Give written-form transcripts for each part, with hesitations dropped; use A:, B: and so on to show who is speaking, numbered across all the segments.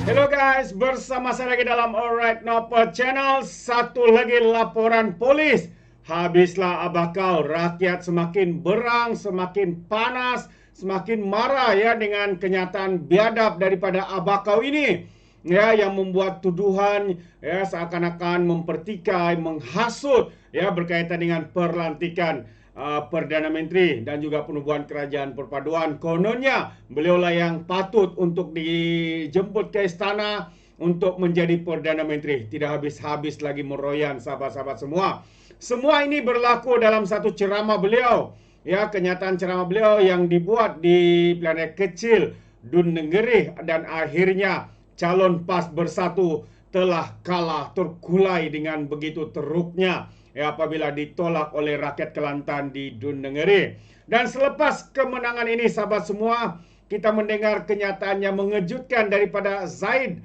A: Hello guys, bersama saya lagi dalam Alright Noper Channel. Satu lagi laporan polis. Habislah abakau, rakyat semakin berang, semakin panas, semakin marah ya dengan kenyataan biadab daripada abakau ini. Ya, yang membuat tuduhan ya seakan-akan mempertikai, menghasut ya berkaitan dengan perlantikan Perdana Menteri dan juga penubuhan kerajaan perpaduan. Kononnya beliaulah yang patut untuk dijemput ke istana untuk menjadi Perdana Menteri. Tidak habis-habis lagi meroyan sahabat-sahabat semua. Semua ini berlaku dalam satu ceramah beliau. Ya, kenyataan ceramah beliau yang dibuat di pilihan kecil Dun Negeri, dan akhirnya calon PAS Bersatu telah kalah terkulai dengan begitu teruknya ya apabila ditolak oleh rakyat Kelantan di Dun Negeri. Dan selepas kemenangan ini sahabat semua, kita mendengar kenyataan yang mengejutkan daripada Zaid.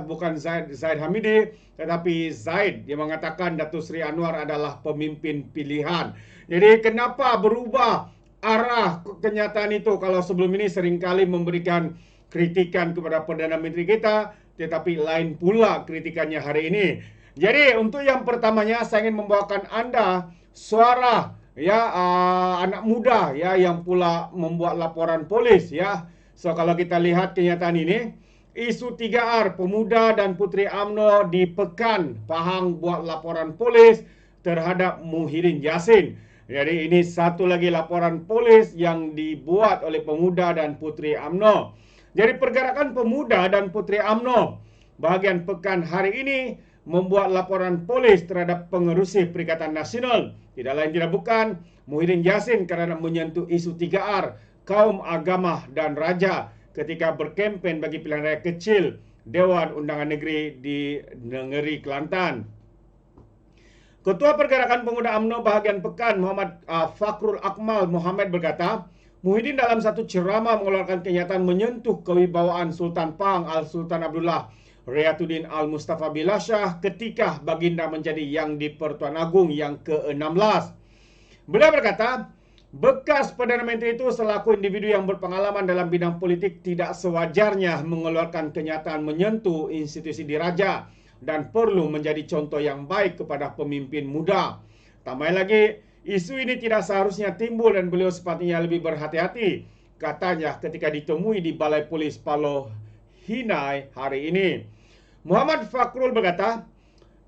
A: Bukan Zaid Hamidi, tetapi Zaid yang mengatakan Datuk Seri Anwar adalah pemimpin pilihan. Jadi kenapa berubah arah kenyataan itu kalau sebelum ini seringkali memberikan kritikan kepada Perdana Menteri kita, tetapi lain pula kritikannya hari ini. Jadi untuk yang pertamanya saya ingin membawakan Anda suara ya anak muda ya yang pula membuat laporan polis ya. So kalau kita lihat kenyataan ini, isu 3R pemuda dan puteri UMNO di Pekan Pahang buat laporan polis terhadap Muhyiddin Yassin. Jadi ini satu lagi laporan polis yang dibuat oleh pemuda dan puteri UMNO. Jadi pergerakan pemuda dan puteri UMNO bahagian pekan hari ini membuat laporan polis terhadap pengerusi Perikatan Nasional. Tidak lain tidak bukan Muhyiddin Yassin kerana menyentuh isu 3R, kaum agama dan raja ketika berkempen bagi pilihan raya kecil Dewan Undangan Negeri di Negeri Kelantan. Ketua Pergerakan Pemuda UMNO bahagian pekan Muhammad Fakrul Akmal Muhammad berkata, Muhyiddin dalam satu ceramah mengeluarkan kenyataan menyentuh kewibawaan Sultan Pahang Al-Sultan Abdullah Riyatuddin Al-Mustafa Bilasyah ketika baginda menjadi Yang di-Pertuan Agong yang ke-16. Beliau berkata, bekas Perdana Menteri itu selaku individu yang berpengalaman dalam bidang politik tidak sewajarnya mengeluarkan kenyataan menyentuh institusi diraja dan perlu menjadi contoh yang baik kepada pemimpin muda. Tambah lagi, isu ini tidak seharusnya timbul dan beliau sepatutnya lebih berhati-hati, katanya ketika ditemui di Balai Polis Paloh Hinai hari ini. Muhammad Fakrul berkata,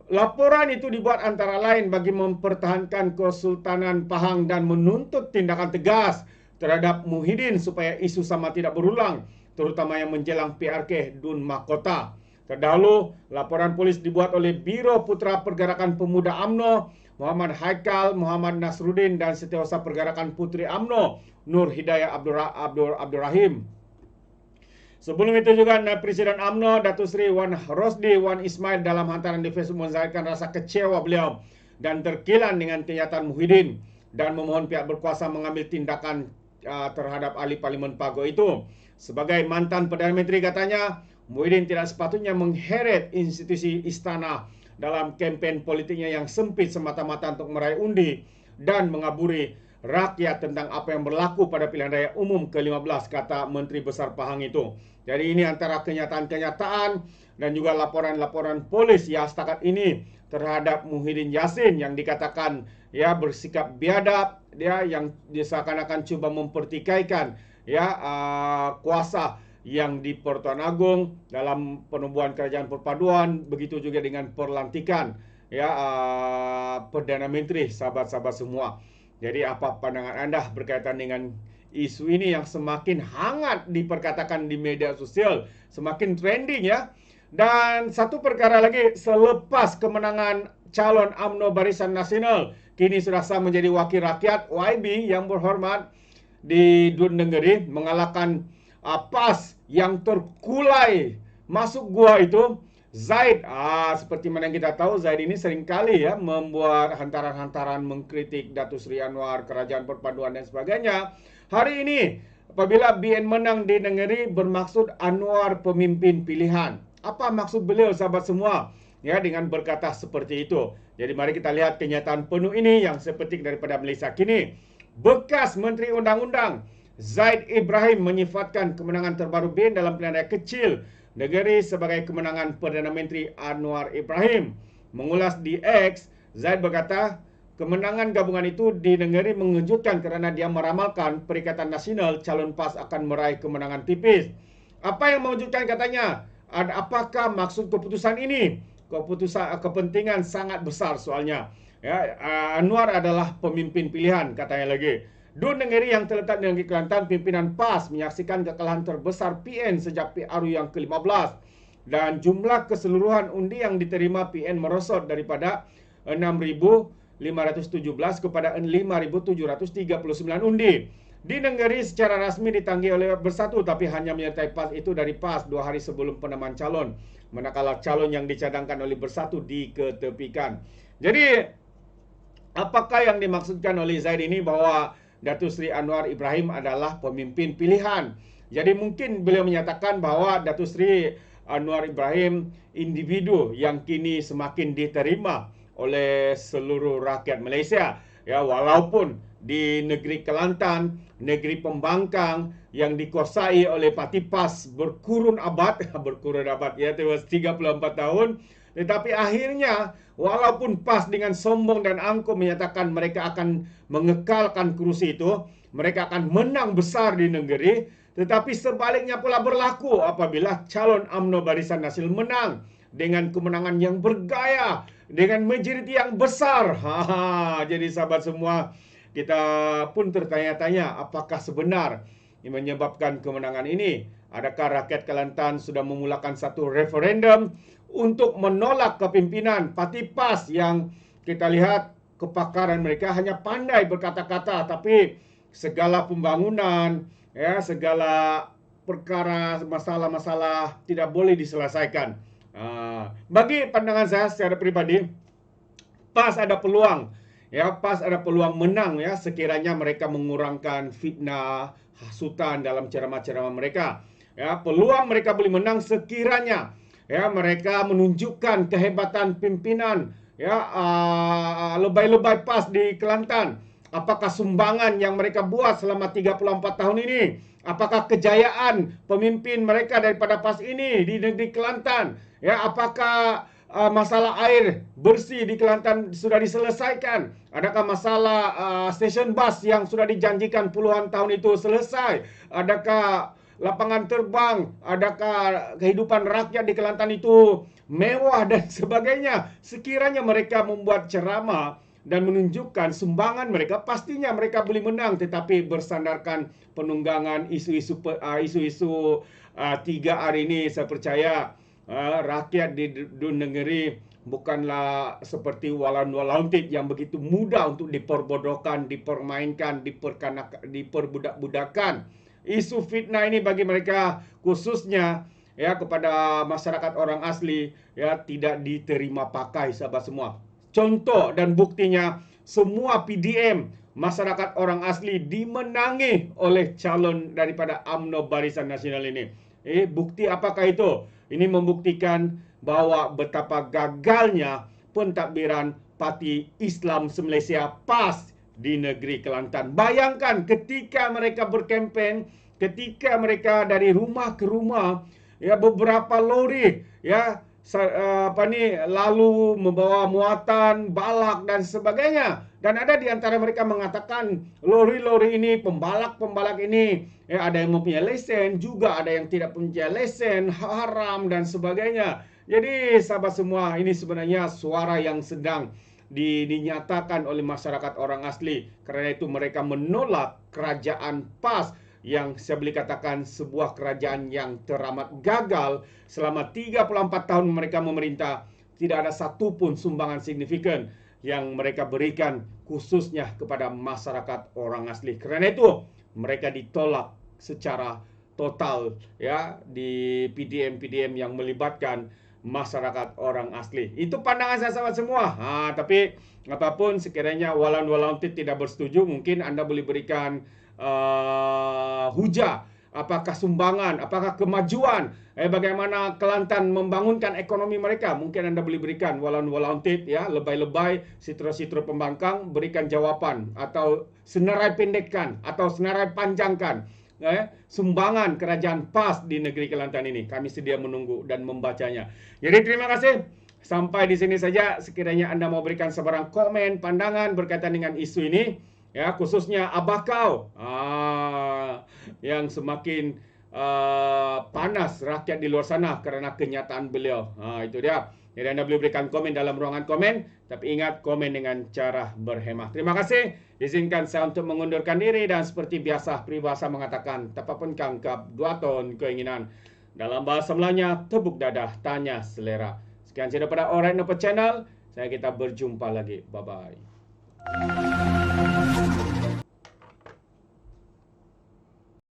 A: laporan itu dibuat antara lain bagi mempertahankan Kesultanan Pahang dan menuntut tindakan tegas terhadap Muhyiddin supaya isu sama tidak berulang, terutama yang menjelang PRK Dun Mahkota. Terdahulu, laporan polis dibuat oleh Biro Putra Pergerakan Pemuda UMNO, Muhammad Haikal, Muhammad Nasruddin dan Setiausaha Pergerakan Puteri UMNO, Nur Hidayah Abdul Rahim. Sebelum itu juga Presiden UMNO, Datuk Seri Wan Rosdi Wan Ismail dalam hantaran di Facebook menzahirkan rasa kecewa beliau dan terkilan dengan kenyataan Muhyiddin dan memohon pihak berkuasa mengambil tindakan terhadap ahli Parlimen Pago itu. Sebagai mantan Perdana Menteri katanya, Muhyiddin tidak sepatutnya mengheret institusi istana dalam kempen politiknya yang sempit semata-mata untuk meraih undi dan mengaburi rakyat tentang apa yang berlaku pada pilihan raya umum ke-15, kata Menteri Besar Pahang itu. Jadi ini antara kenyataan-kenyataan dan juga laporan-laporan polis ya setakat ini terhadap Muhyiddin Yassin yang dikatakan ya bersikap biadab, dia yang seakan-akan cuba mempertikaikan ya kuasa yang di Pertuan Agong dalam penubuhan kerajaan perpaduan, begitu juga dengan perlantikan ya Perdana Menteri, sahabat-sahabat semua. Jadi apa pandangan anda berkaitan dengan isu ini yang semakin hangat diperkatakan di media sosial, semakin trending ya. Dan satu perkara lagi, selepas kemenangan calon UMNO Barisan Nasional, kini sudah sah menjadi wakil rakyat YB yang berhormat di Dun Negeri mengalahkan PAS yang terkulai masuk gua itu. Zaid, seperti mana yang kita tahu, Zaid ini seringkali ya membuat hantaran-hantaran mengkritik Datuk Seri Anwar, Kerajaan Perpaduan dan sebagainya. Hari ini, apabila BN menang di Negeri, bermaksud Anwar pemimpin pilihan. Apa maksud beliau, sahabat semua? Ya, dengan berkata seperti itu. Jadi mari kita lihat kenyataan penuh ini yang saya petik daripada Malaysia kini. Bekas Menteri Undang-Undang Zaid Ibrahim menyifatkan kemenangan terbaru BIN dalam pilihan raya kecil negeri sebagai kemenangan Perdana Menteri Anwar Ibrahim. Mengulas di X, Zaid berkata, kemenangan gabungan itu di negeri mengejutkan kerana dia meramalkan Perikatan Nasional calon PAS akan meraih kemenangan tipis. Apa yang mengejutkan katanya? Apakah maksud keputusan ini? Kepentingan sangat besar soalnya. Ya, Anwar adalah pemimpin pilihan, katanya lagi. Dun Negeri yang terletak di Negeri Kelantan, pimpinan PAS menyaksikan kekalahan terbesar PN sejak PRU yang ke-15. Dan jumlah keseluruhan undi yang diterima PN merosot daripada 6.517 kepada 5.739 undi. Di Negeri secara rasmi ditanggi oleh Bersatu, tapi hanya menyertai PAS itu dari PAS 2 hari sebelum penamaan calon. Manakala calon yang dicadangkan oleh Bersatu diketepikan. Jadi, apakah yang dimaksudkan oleh Zaid ini bahwa Datuk Seri Anwar Ibrahim adalah pemimpin pilihan? Jadi mungkin beliau menyatakan bahwa Datuk Seri Anwar Ibrahim individu yang kini semakin diterima oleh seluruh rakyat Malaysia. Ya, walaupun di negeri Kelantan, negeri pembangkang yang dikuasai oleh parti PAS berkurun abad ya, 34 tahun. Tetapi akhirnya, walaupun PAS dengan sombong dan angkuh menyatakan mereka akan mengekalkan kerusi itu, mereka akan menang besar di negeri, tetapi sebaliknya pula berlaku apabila calon UMNO Barisan Nasional menang dengan kemenangan yang bergaya, dengan majoriti yang besar. Jadi sahabat semua, kita pun tertanya-tanya apakah sebenar yang menyebabkan kemenangan ini. Adakah rakyat Kelantan sudah memulakan satu referendum untuk menolak kepimpinan parti PAS yang kita lihat kepakaran mereka hanya pandai berkata-kata, tapi segala pembangunan, ya, segala perkara, masalah-masalah tidak boleh diselesaikan. Bagi pandangan saya secara pribadi, PAS ada peluang. Ya, PAS ada peluang menang ya sekiranya mereka mengurangkan fitnah, hasutan dalam ceramah-ceramah mereka. Ya, peluang mereka boleh menang sekiranya ya mereka menunjukkan kehebatan pimpinan ya lebay-lebay PAS di Kelantan. Apakah sumbangan yang mereka buat selama 34 tahun ini? Apakah kejayaan pemimpin mereka daripada PAS ini di negeri Kelantan? Ya, apakah masalah air bersih di Kelantan sudah diselesaikan? Adakah masalah stesen bas yang sudah dijanjikan puluhan tahun itu selesai? Adakah lapangan terbang? Adakah kehidupan rakyat di Kelantan itu mewah dan sebagainya? Sekiranya mereka membuat ceramah dan menunjukkan sumbangan mereka, pastinya mereka boleh menang. Tetapi bersandarkan penunggangan isu-isu 3 hari ini, saya percaya rakyat di negeri bukanlah seperti walau-walautit yang begitu mudah untuk diperbodohkan, dipermainkan, diperbudak-budakan. Isu fitnah ini bagi mereka khususnya ya kepada masyarakat orang asli ya tidak diterima pakai sahabat semua. Contoh dan buktinya semua PDM masyarakat orang asli dimenangi oleh calon daripada UMNO Barisan Nasional ini. Bukti apakah itu? Ini membuktikan bahwa betapa gagalnya pentadbiran Parti Islam se-Malaysia PAS di negeri Kelantan. Bayangkan ketika mereka berkempen, ketika mereka dari rumah ke rumah, ya beberapa lori, ya lalu membawa muatan, balak dan sebagainya. Dan ada di antara mereka mengatakan lori-lori ini, pembalak-pembalak ini, ya ada yang mempunyai lesen, juga ada yang tidak punya lesen, haram dan sebagainya. Jadi sahabat semua, ini sebenarnya suara yang sedang dinyatakan oleh masyarakat orang asli. Kerana itu mereka menolak kerajaan PAS yang saya boleh katakan sebuah kerajaan yang teramat gagal. Selama 34 tahun mereka memerintah, tidak ada satu pun sumbangan signifikan yang mereka berikan khususnya kepada masyarakat orang asli. Kerana itu mereka ditolak secara total ya di PDM-PDM yang melibatkan masyarakat orang asli. Itu pandangan saya sahabat semua. Tapi apapun sekiranya walau tidak bersetuju, mungkin anda boleh berikan hujah apakah sumbangan, apakah kemajuan, bagaimana Kelantan membangunkan ekonomi mereka. Mungkin anda boleh berikan walaun-walauntit, ya, lebay-lebay, sitra-sitra pembangkang, berikan jawapan atau senarai pendekkan atau senarai panjangkan sumbangan kerajaan PAS di negeri Kelantan ini. Kami sedia menunggu dan membacanya. Jadi terima kasih. Sampai di sini saja. Sekiranya anda mau berikan sebarang komen, pandangan berkaitan dengan isu ini, ya, khususnya Abah Kau yang semakin panas rakyat di luar sana kerana kenyataan beliau. Itu dia. Jadi anda boleh berikan komen dalam ruangan komen, tapi ingat komen dengan cara berhemah. Terima kasih. Izinkan saya untuk mengundurkan diri dan seperti biasa peribahasa mengatakan, tapapun kangkap dua ton keinginan. Dalam bahasa Melayunya, tepuk dadah, tanya selera. Sekian saja daripada Alright Nopo Channel. Kita berjumpa lagi. Bye-bye.